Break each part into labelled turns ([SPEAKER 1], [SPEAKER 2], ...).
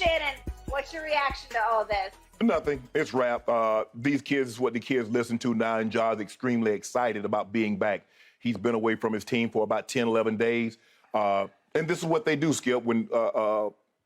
[SPEAKER 1] Shannon, what's your reaction to all this?
[SPEAKER 2] Nothing. It's rap. These kids is what the kids listen to now, and Ja's extremely excited about being back. He's been away from his team for about 10, 11 days. And this is what they do, Skip. When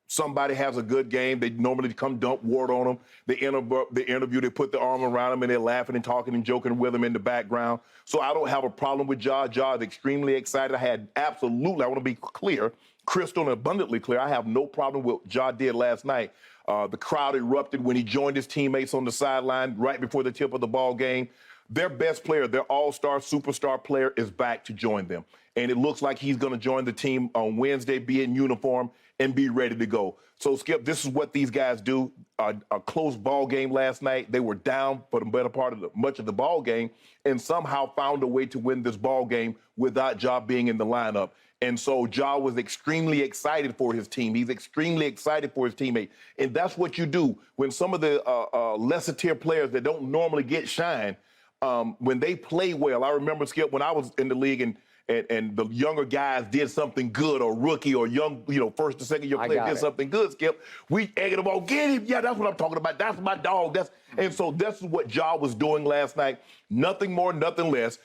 [SPEAKER 2] somebody has a good game, they normally come dump water on them. They interrupt the interview, they put their arm around them, and they're laughing and talking and joking with them in the background. So I don't have a problem with Ja. Ja is extremely excited. I want to be clear, crystal and abundantly clear, I have no problem with what Ja did last night. The crowd erupted when he joined his teammates on the sideline right before the tip of the ball game. Their best player, their all-star, superstar player is back to join them. And it looks like he's going to join the team on Wednesday, be in uniform, and be ready to go. So, Skip, this is what these guys do. A close ball game last night. They were down for the better part of much of the ball game and somehow found a way to win this ball game without Ja being in the lineup. And so Ja was extremely excited for his team. He's extremely excited for his teammate. And that's what you do when some of the lesser tier players that don't normally get shine, when they play well. I remember, Skip, when I was in the league and the younger guys did something good, or rookie or young, first or second year player did something good, Skip, we egging them on, get him. Yeah, that's what I'm talking about. That's my dog. And so that's what Ja was doing last night. Nothing more, nothing less.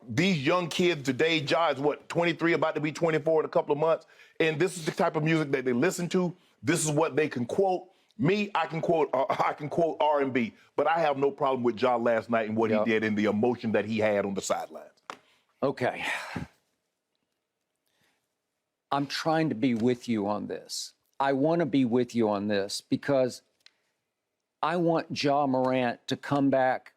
[SPEAKER 2] These young kids today, Ja is 23, about to be 24 in a couple of months. And this is the type of music that they listen to. This is what they can quote. Me, I can quote R&B, but I have no problem with Ja last night and what he did and the emotion that he had on the sidelines.
[SPEAKER 3] Okay. I'm trying to be with you on this. I want to be with you on this because I want Ja Morant to come back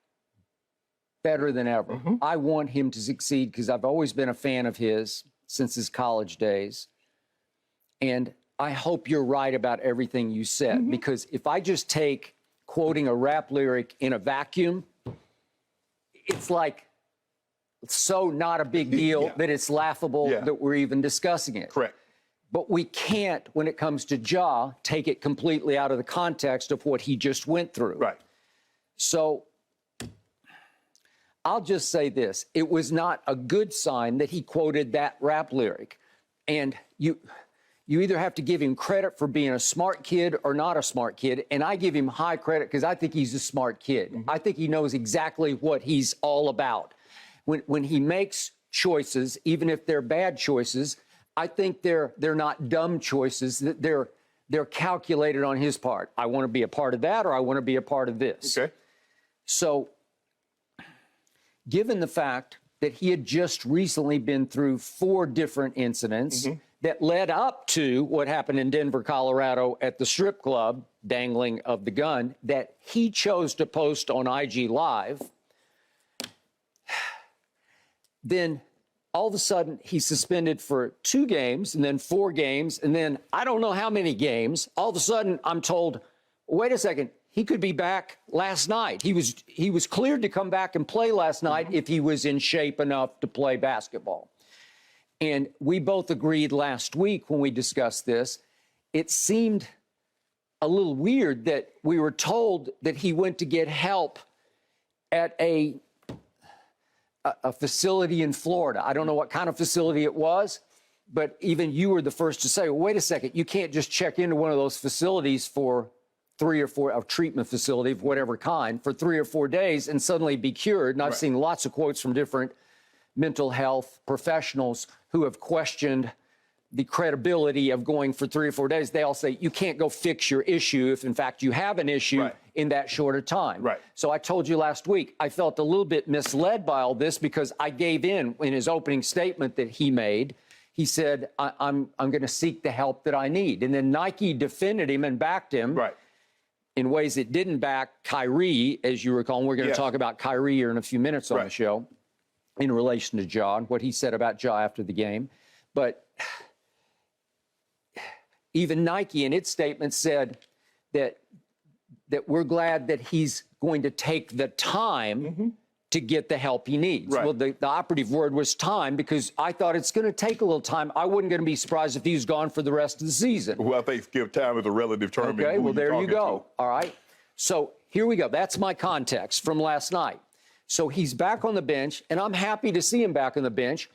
[SPEAKER 3] better than ever. Mm-hmm. I want him to succeed because I've always been a fan of his since his college days. And I hope you're right about everything you said, because if I just take quoting a rap lyric in a vacuum, it's like so not a big deal that it's laughable that we're even discussing it.
[SPEAKER 2] Correct.
[SPEAKER 3] But we can't, when it comes to Ja, take it completely out of the context of what he just went through.
[SPEAKER 2] Right.
[SPEAKER 3] So I'll just say this. It was not a good sign that he quoted that rap lyric. And you either have to give him credit for being a smart kid or not a smart kid. And I give him high credit because I think he's a smart kid. I think he knows exactly what he's all about. When he makes choices, even if they're bad choices, I think they're not dumb choices. They're calculated on his part. I want to be a part of that, or I want to be a part of this.
[SPEAKER 2] Okay.
[SPEAKER 3] So, given the fact that he had just recently been through 4 different incidents that led up to what happened in Denver, Colorado at the strip club, dangling of the gun, that he chose to post on IG Live, then all of a sudden he's suspended for 2 games and then 4 games and then I don't know how many games. All of a sudden I'm told, wait a second, he could be back last night. He was cleared to come back and play last night if he was in shape enough to play basketball. And we both agreed last week when we discussed this, it seemed a little weird that we were told that he went to get help at a facility in Florida. I don't know what kind of facility it was, but even you were the first to say, well, wait a second, you can't just check into one of those facilities for 3 or 4, a treatment facility of whatever kind, for 3 or 4 days and suddenly be cured. And I've seen lots of quotes from different mental health professionals who have questioned the credibility of going for 3 or 4 days. They all say, you can't go fix your issue if, in fact, you have an issue in that short a time. Right. So I told you last week, I felt a little bit misled by all this because I gave in his opening statement that he made. He said, I'm going to seek the help that I need. And then Nike defended him and backed him in ways that didn't back Kyrie, as you recall. And we're going to talk about Kyrie here in a few minutes on the show in relation to Ja and what he said about Ja after the game. But even Nike in its statement said that we're glad that he's going to take the time to get the help he needs. Well, the operative word was time, because I thought it's going to take a little time. I wasn't going to be surprised if he was gone for the rest of the season.
[SPEAKER 2] Well, I think give time is a relative term.
[SPEAKER 3] Okay, well, there you go. All right. So here we go. That's my context from last night. So he's back on the bench, and I'm happy to see him back on the bench.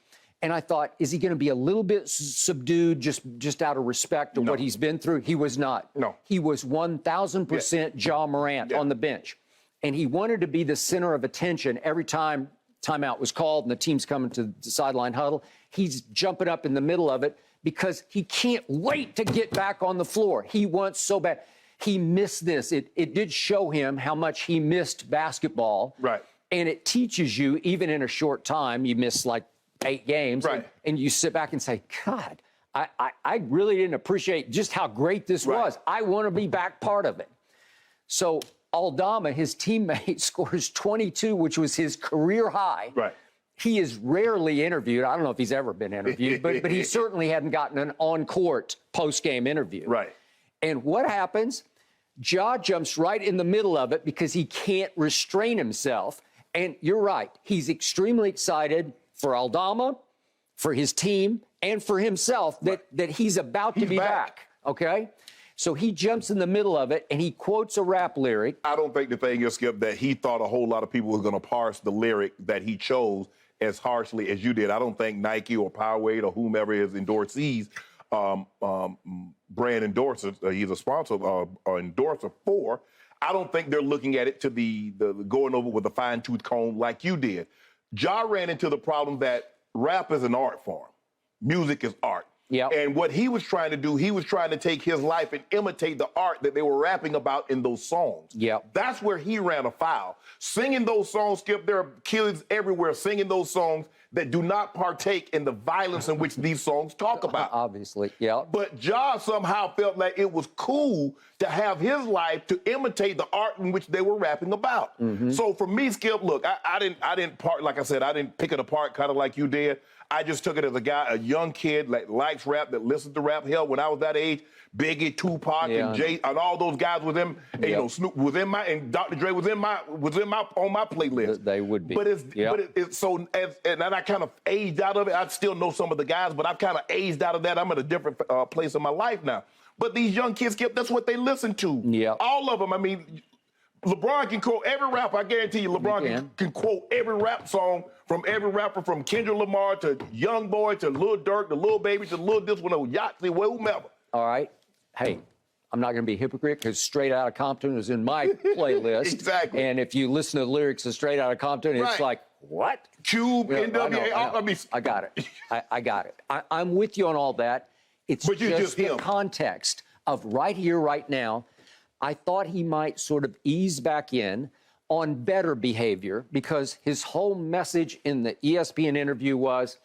[SPEAKER 3] And I thought, is he going to be a little bit subdued just out of respect to what he's been through? He was not.
[SPEAKER 2] No.
[SPEAKER 3] He was 1,000% Ja Morant on the bench. And he wanted to be the center of attention every time timeout was called and the team's coming to the sideline huddle. He's jumping up in the middle of it because he can't wait to get back on the floor. He wants so bad. He missed this. It did show him how much he missed basketball.
[SPEAKER 2] Right.
[SPEAKER 3] And it teaches you, even in a short time, you miss like 8 games,
[SPEAKER 2] right.
[SPEAKER 3] and you sit back and say, God, I really didn't appreciate just how great this was. I want to be back part of it. So Aldama, his teammate, scores 22, which was his career high.
[SPEAKER 2] Right.
[SPEAKER 3] He is rarely interviewed. I don't know if he's ever been interviewed, but he certainly hadn't gotten an on-court post-game interview.
[SPEAKER 2] Right.
[SPEAKER 3] And what happens? Ja jumps right in the middle of it because he can't restrain himself. And you're right. He's extremely excited for Aldama, for his team, and for himself that he's about to be back. Okay? So he jumps in the middle of it, and he quotes a rap lyric.
[SPEAKER 2] I don't think the thing is, Skip, that he thought a whole lot of people were going to parse the lyric that he chose as harshly as you did. I don't think Nike or Powerade or whomever his endorsees, brand endorser, he's a sponsor or endorser for, I don't think they're looking at it to the going over with a fine-tooth comb like you did. Ja ran into the problem that rap is an art form. Music is art.
[SPEAKER 3] Yep.
[SPEAKER 2] And what he was trying to do, he was trying to take his life and imitate the art that they were rapping about in those songs.
[SPEAKER 3] Yep.
[SPEAKER 2] That's where he ran afoul. Singing those songs, Skip, there are kids everywhere singing those songs that do not partake in the violence in which these songs talk about.
[SPEAKER 3] Obviously, yeah.
[SPEAKER 2] But Ja somehow felt like it was cool to have his life to imitate the art in which they were rapping about.
[SPEAKER 3] Mm-hmm.
[SPEAKER 2] So for me, Skip, look, I didn't part, like I said, I didn't pick it apart kind of like you did. I just took it as a guy, a young kid that likes rap, that listens to rap. Hell, when I was that age, Biggie, Tupac, and Jay, and all those guys with him, and, you know, Snoop was in my, and Dr. Dre was on my playlist.
[SPEAKER 3] They would be.
[SPEAKER 2] But it's so, and I kind of aged out of it. I still know some of the guys, but I've kind of aged out of that. I'm at a different place in my life now. But these young kids, Skip, that's what they listen to.
[SPEAKER 3] Yeah.
[SPEAKER 2] All of them. I mean, LeBron can quote every rapper. I guarantee you, LeBron can quote every rap song from every rapper, from Kendrick Lamar to Young Boy to Lil Durk to Lil Baby to Lil this one, Yachty, whomever.
[SPEAKER 3] All right. Hey, I'm not going to be a hypocrite because Straight Outta Compton is in my playlist.
[SPEAKER 2] Exactly.
[SPEAKER 3] And if you listen to the lyrics of Straight Outta Compton, it's like, what?
[SPEAKER 2] Cube, NWA.
[SPEAKER 3] I got it. I got it. I'm with you on all that. It's just the context of right here, right now. I thought he might sort of ease back in on better behavior because his whole message in the ESPN interview was,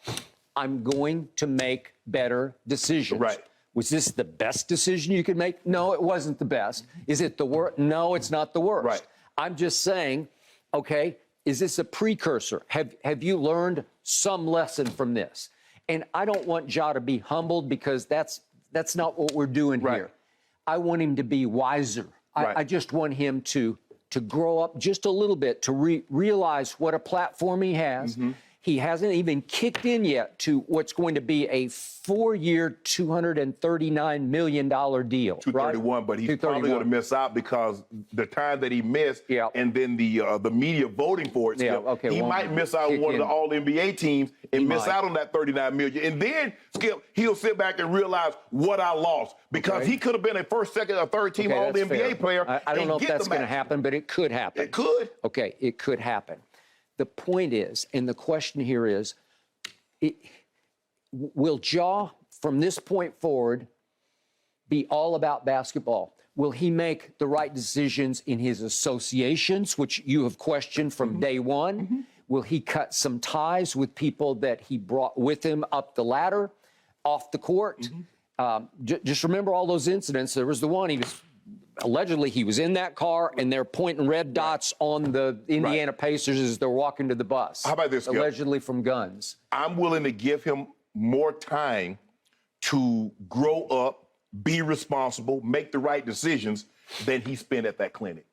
[SPEAKER 3] I'm going to make better decisions.
[SPEAKER 2] Right.
[SPEAKER 3] Was this the best decision you could make? No, it wasn't the best. Is it the worst? No, it's not the worst.
[SPEAKER 2] Right.
[SPEAKER 3] I'm just saying, okay, is this a precursor? Have you learned some lesson from this? And I don't want Ja to be humbled because that's not what we're doing here. I want him to be wiser. I just want him to grow up just a little bit, to realize what a platform he has. Mm-hmm. He hasn't even kicked in yet to what's going to be a 4-year, $239 million deal.
[SPEAKER 2] 231, but he's probably going to miss out because the time that he missed, and then the media voting for it, he might miss out on one of the All-NBA teams and miss out on that $39 million. And then, Skip, he'll sit back and realize what I lost because he could have been a first, second, or third team All-NBA player.
[SPEAKER 3] I don't know if that's going to happen, but it could happen.
[SPEAKER 2] It could.
[SPEAKER 3] Okay, it could happen. The point is, and the question here is, will Ja, from this point forward, be all about basketball? Will he make the right decisions in his associations, which you have questioned from day one? Mm-hmm. Will he cut some ties with people that he brought with him up the ladder, off the court? Mm-hmm. Just remember all those incidents. There was the one allegedly he was in that car and they're pointing red dots on the Indiana Pacers as they're walking to the bus.
[SPEAKER 2] How about this, Skip?
[SPEAKER 3] Allegedly from guns.
[SPEAKER 2] I'm willing to give him more time to grow up, be responsible, make the right decisions than he spent at that clinic.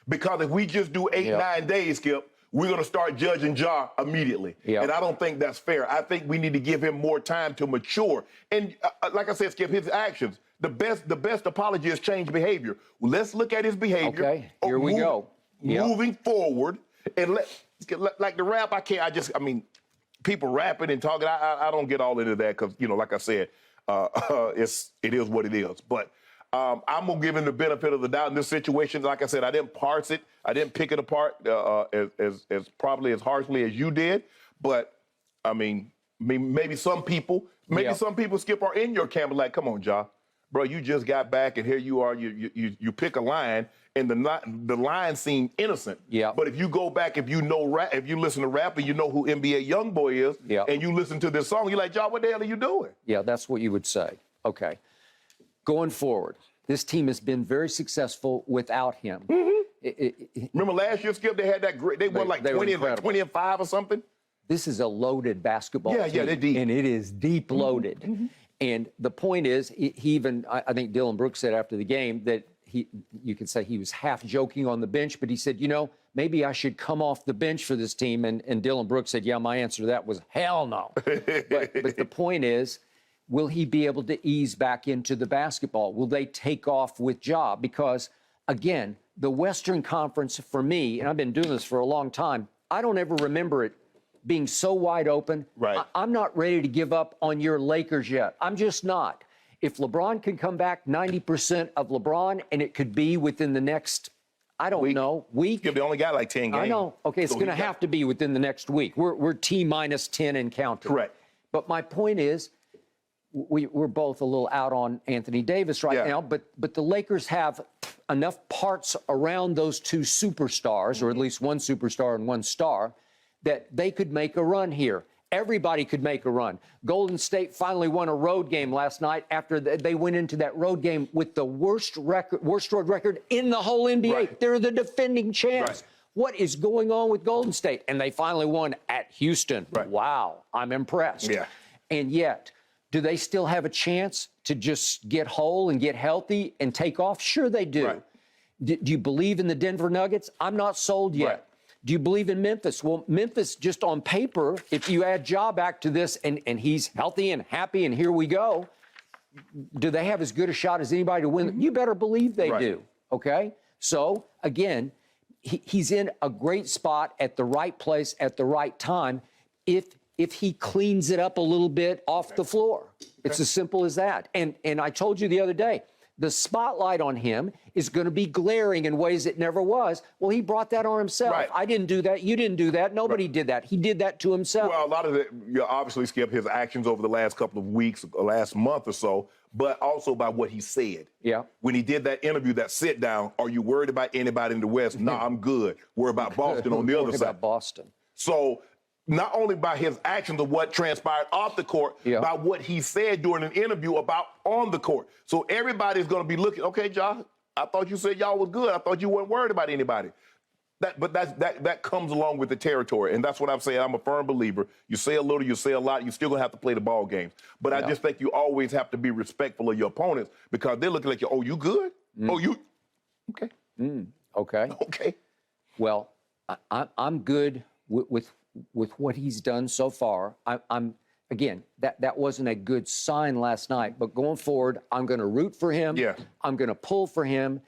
[SPEAKER 2] Because if we just do 8-9 days, Skip, we're going to start judging Ja immediately. And I don't think that's fair. I think we need to give him more time to mature. And like I said, Skip, his actions, the best apology is change behavior. Well, let's look at his behavior.
[SPEAKER 3] Okay, here we go.
[SPEAKER 2] Moving forward. And like the rap, people rapping and talking. I don't get all into that because, like I said, it is what it is. But I'm going to give him the benefit of the doubt in this situation. Like I said, I didn't parse it. I didn't pick it apart as probably as harshly as you did. But, I mean, maybe some people, Skip, are in your camp like, come on, Ja. Bro, you just got back, and here you are. You pick a line, and the line seemed innocent.
[SPEAKER 3] Yeah.
[SPEAKER 2] But if you go back, if you listen to rap, and you know who NBA YoungBoy is, and you listen to this song, you're like, Ja, what the hell are you doing?
[SPEAKER 3] Yeah, that's what you would say. Okay. Going forward, this team has been very successful without him.
[SPEAKER 2] Mm-hmm. Remember last year, Skip, they had that great. They won like 20 and 5 or something.
[SPEAKER 3] This is a loaded basketball team.
[SPEAKER 2] Yeah, they're deep.
[SPEAKER 3] And it is deep loaded.
[SPEAKER 2] Mm-hmm.
[SPEAKER 3] And the point is, I think Dylan Brooks said after the game that you could say he was half joking on the bench, but he said, maybe I should come off the bench for this team. And Dylan Brooks said, yeah, my answer to that was hell no. but the point is, will he be able to ease back into the basketball? Will they take off with Ja? Because, again, the Western Conference, for me, and I've been doing this for a long time, I don't ever remember it being so wide open.
[SPEAKER 2] Right.
[SPEAKER 3] I'm not ready to give up on your Lakers yet. I'm just not. If LeBron can come back 90% of LeBron, and it could be within the next, week.
[SPEAKER 2] They only got like 10 games.
[SPEAKER 3] I know. Okay, it's going to have to be within the next week. We're T-minus 10 and counting.
[SPEAKER 2] Correct.
[SPEAKER 3] But my point is, we're both a little out on Anthony Davis right now, but the Lakers have enough parts around those two superstars, or at least one superstar and one star, that they could make a run here. Everybody could make a run. Golden State finally won a road game last night after they went into that road game with the worst road record in the whole NBA.
[SPEAKER 2] Right.
[SPEAKER 3] They're the defending champs.
[SPEAKER 2] Right.
[SPEAKER 3] What is going on with Golden State? And they finally won at Houston.
[SPEAKER 2] Right.
[SPEAKER 3] Wow, I'm impressed.
[SPEAKER 2] Yeah.
[SPEAKER 3] And yet, do they still have a chance to just get whole and get healthy and take off? Sure they do.
[SPEAKER 2] Right.
[SPEAKER 3] Do you believe in the Denver Nuggets? I'm not sold yet.
[SPEAKER 2] Right.
[SPEAKER 3] Do you believe in Memphis? Well, Memphis, just on paper, if you add Ja back to this and he's healthy and happy and here we go, do they have as good a shot as anybody to win? You better believe they do, okay? So, again, he's in a great spot at the right place at the right time if he cleans it up a little bit off the floor. It's as simple as that. And I told you the other day, the spotlight on him is going to be glaring in ways it never was. Well, he brought that on himself.
[SPEAKER 2] Right.
[SPEAKER 3] I didn't do that. You didn't do that. Nobody did that. He did that to himself.
[SPEAKER 2] Well, a lot of it, obviously, Skip, his actions over the last couple of weeks, last month or so, but also by what he said.
[SPEAKER 3] Yeah.
[SPEAKER 2] When he did that interview, that sit down, are you worried about anybody in the West? No, I'm good. Worried about Boston on the other side.
[SPEAKER 3] About Boston.
[SPEAKER 2] So not only by his actions of what transpired off the court, by what he said during an interview about on the court. So everybody's going to be looking, okay, Ja, I thought you said y'all was good. I thought you weren't worried about anybody. But that comes along with the territory, and that's what I'm saying. I'm a firm believer. You say a little, you say a lot, you're still going to have to play the ball games. But I just think you always have to be respectful of your opponents because they're looking at you, oh, you good? Oh, you, okay.
[SPEAKER 3] Okay.
[SPEAKER 2] Okay.
[SPEAKER 3] Well, I'm good with what he's done so far. I'm again, that wasn't a good sign last night, but going forward, I'm going to root for him.
[SPEAKER 2] Yeah.
[SPEAKER 3] I'm going to pull for him,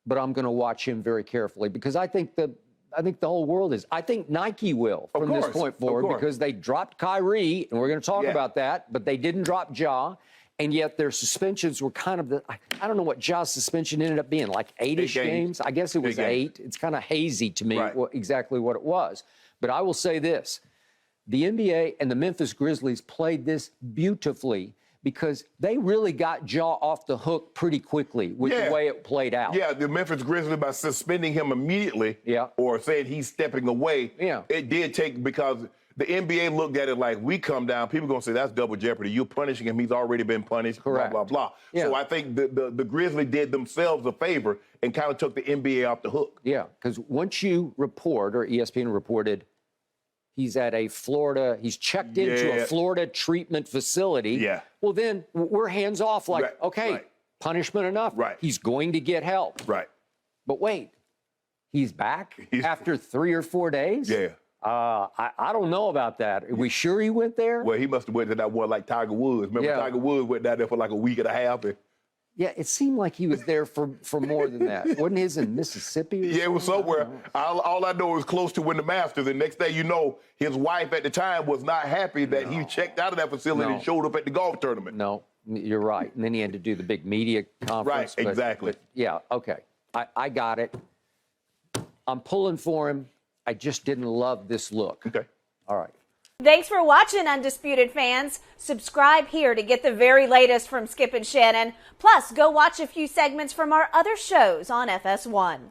[SPEAKER 3] but I'm going to watch him very carefully because I think the whole world is. I think Nike will from this point forward because they dropped Kyrie, and we're going to talk about that, but they didn't drop Ja. And yet their suspensions were kind of I don't know what Ja's suspension ended up being, like 8-ish games. I guess it was 8. It's kind of hazy to me exactly what it was. But I will say this. The NBA and the Memphis Grizzlies played this beautifully because they really got Ja off the hook pretty quickly with the way it played out.
[SPEAKER 2] Yeah, the Memphis Grizzlies, by suspending him immediately or saying he's stepping away, it did take because the NBA looked at it like we come down, people are going to say that's double jeopardy. You're punishing him. He's already been punished,
[SPEAKER 3] Correct.
[SPEAKER 2] blah, blah, blah.
[SPEAKER 3] Yeah.
[SPEAKER 2] So I think the Grizzlies did themselves a favor and kind of took the NBA off the hook.
[SPEAKER 3] Yeah, because once you report, or ESPN reported, he's at a Florida, he's checked into a Florida treatment facility. Yeah. Well, then we're hands off like, okay, punishment enough.
[SPEAKER 2] Right.
[SPEAKER 3] He's going to get help.
[SPEAKER 2] Right.
[SPEAKER 3] But wait, he's back after 3 or 4 days?
[SPEAKER 2] Yeah.
[SPEAKER 3] I don't know about that. Are we sure he went there?
[SPEAKER 2] Well, he must have went to that one like Tiger Woods. Remember Tiger Woods went down there for like a week and a half? And
[SPEAKER 3] Yeah, it seemed like he was there for more than that. Wasn't his in Mississippi?
[SPEAKER 2] Yeah, it was somewhere. All I know is close to win the Masters. And next thing you know, his wife at the time was not happy that he checked out of that facility and showed up at the golf tournament.
[SPEAKER 3] No, you're right. And then he had to do the big media conference.
[SPEAKER 2] Right, exactly.
[SPEAKER 3] But yeah, okay. I got it. I'm pulling for him. I just didn't love this look.
[SPEAKER 2] Okay.
[SPEAKER 3] All right.
[SPEAKER 1] Thanks for watching, Undisputed fans. Subscribe here to get the very latest from Skip and Shannon. Plus, go watch a few segments from our other shows on FS1.